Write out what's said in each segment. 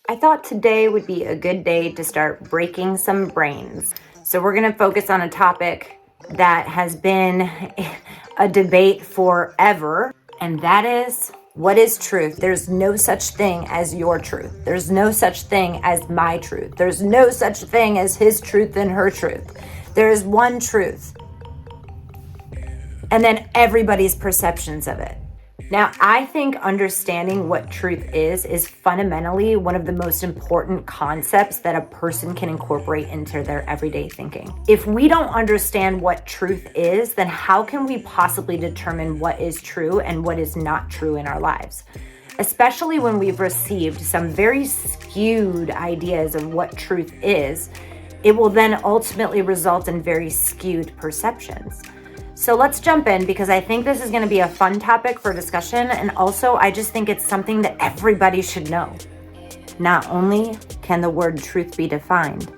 I thought today would be a good day to start breaking some brains. So we're going to focus on a topic that has been a debate forever, and that is, what is truth? There's no such thing as your truth. There's no such thing as my truth. There's no such thing as his truth and her truth. There is one truth, and then everybody's perceptions of it. Now, I think understanding what truth is fundamentally one of the most important concepts that a person can incorporate into their everyday thinking. If we don't understand what truth is, then how can we possibly determine what is true and what is not true in our lives? Especially when we've received some very skewed ideas of what truth is, it will then ultimately result in very skewed perceptions. So let's jump in, because I think this is going to be a fun topic for discussion, and also I just think it's something that everybody should know. Not only can the word truth be defined,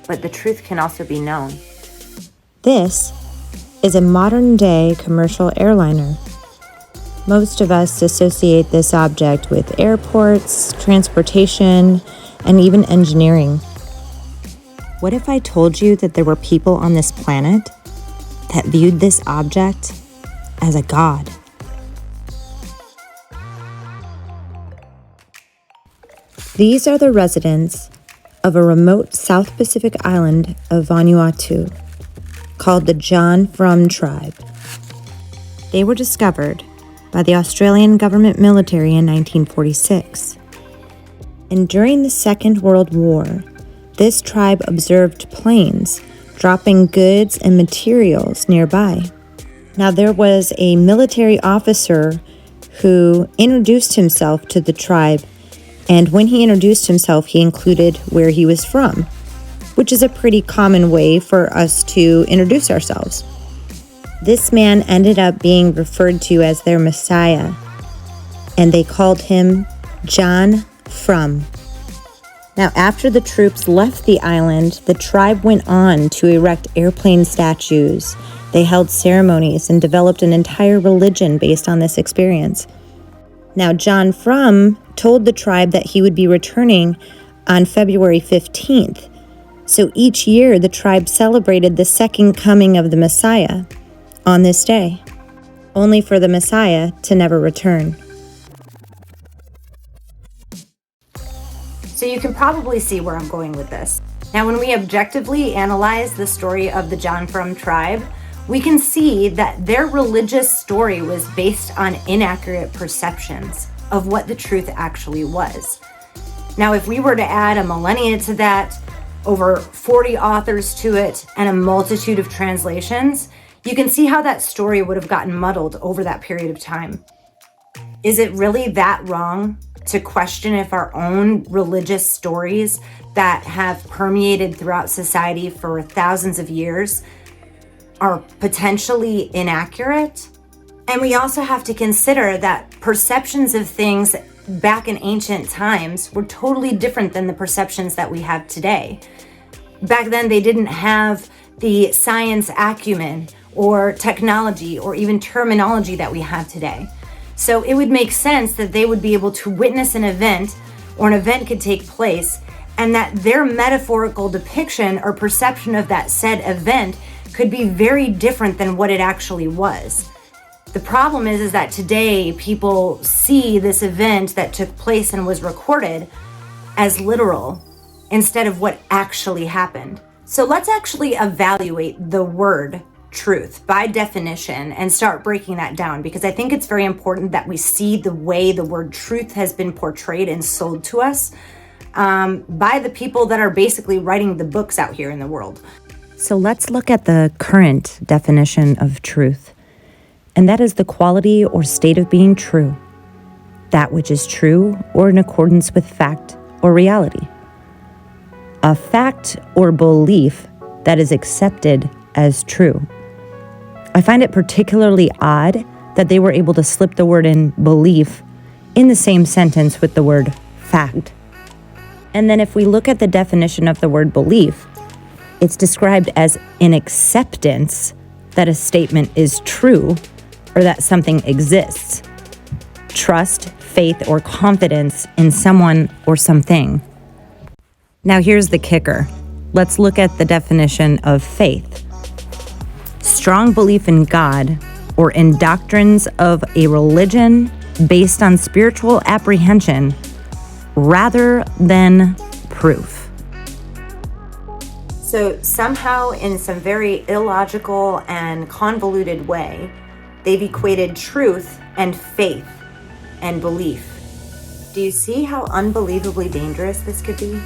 but the truth can also be known. This is a modern-day commercial airliner. Most of us associate this object with airports, transportation, and even engineering. What if I told you that there were people on this planet that viewed this object as a god? These are the residents of a remote South Pacific island of Vanuatu called the John Frum tribe. They were discovered by the Australian government military in 1946. And during the Second World War, this tribe observed planes dropping goods and materials nearby. Now, there was a military officer who introduced himself to the tribe, and when he introduced himself, he included where he was from, which is a pretty common way for us to introduce ourselves. This man ended up being referred to as their Messiah, and they called him John Frum. Now, after the troops left the island, the tribe went on to erect airplane statues. They held ceremonies and developed an entire religion based on this experience. Now, John Frum told the tribe that he would be returning on February 15th. So each year, the tribe celebrated the second coming of the Messiah on this day, only for the Messiah to never return. So you can probably see where I'm going with this. Now, when we objectively analyze the story of the John Frum tribe, we can see that their religious story was based on inaccurate perceptions of what the truth actually was. Now, if we were to add a millennia to that, over 40 authors to it, and a multitude of translations, you can see how that story would have gotten muddled over that period of time. Is it really that wrong to question if our own religious stories that have permeated throughout society for thousands of years are potentially inaccurate? And we also have to consider that perceptions of things back in ancient times were totally different than the perceptions that we have today. Back then, they didn't have the science acumen or technology or even terminology that we have today. So it would make sense that they would be able to witness an event, or an event could take place, and that their metaphorical depiction or perception of that said event could be very different than what it actually was. The problem is that today people see this event that took place and was recorded as literal instead of what actually happened. So let's actually evaluate the word truth by definition and start breaking that down, because I think it's very important that we see the way the word truth has been portrayed and sold to us by the people that are basically writing the books out here in the world. So let's look at the current definition of truth, and that is the quality or state of being true, that which is true or in accordance with fact or reality. A fact or belief that is accepted as true. I find it particularly odd that they were able to slip the word in belief in the same sentence with the word fact. And then if we look at the definition of the word belief, it's described as an acceptance that a statement is true or that something exists. Trust, faith or confidence in someone or something. Now here's the kicker. Let's look at the definition of faith. Strong belief in God or in doctrines of a religion based on spiritual apprehension rather than proof. So somehow, in some very illogical and convoluted way, they've equated truth and faith and belief. Do you see how unbelievably dangerous this could be?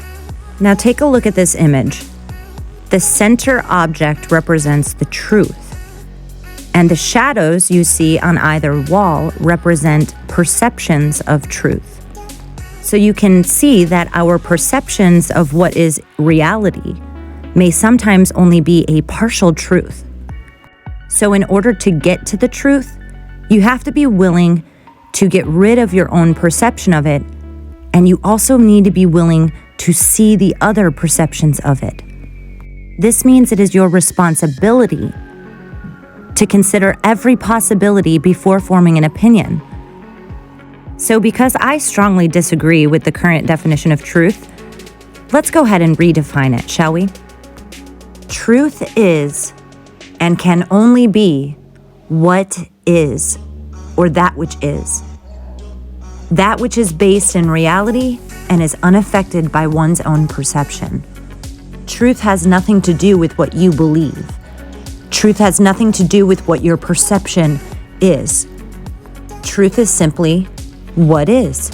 Now take a look at this image. The center object represents the truth, and the shadows you see on either wall represent perceptions of truth. So you can see that our perceptions of what is reality may sometimes only be a partial truth. So in order to get to the truth, you have to be willing to get rid of your own perception of it, and you also need to be willing to see the other perceptions of it. This means it is your responsibility to consider every possibility before forming an opinion. So because I strongly disagree with the current definition of truth, let's go ahead and redefine it, shall we? Truth is and can only be what is, or that which is. That which is based in reality and is unaffected by one's own perception. Truth has nothing to do with what you believe. Truth has nothing to do with what your perception is. Truth is simply what is.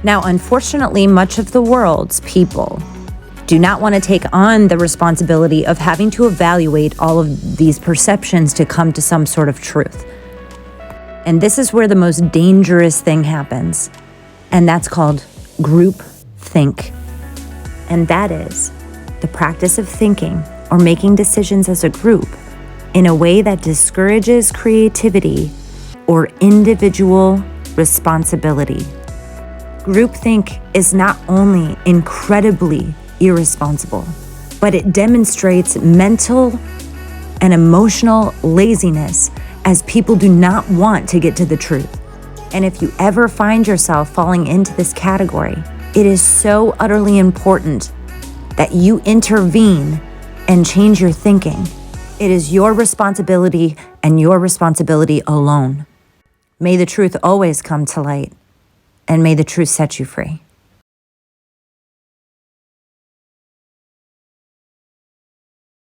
Now, unfortunately, much of the world's people do not want to take on the responsibility of having to evaluate all of these perceptions to come to some sort of truth. And this is where the most dangerous thing happens, and that's called group think. And that is the practice of thinking or making decisions as a group in a way that discourages creativity or individual responsibility. Groupthink is not only incredibly irresponsible, but it demonstrates mental and emotional laziness as people do not want to get to the truth. And if you ever find yourself falling into this category, it is so utterly important that you intervene and change your thinking. It is your responsibility and your responsibility alone. May the truth always come to light, and may the truth set you free.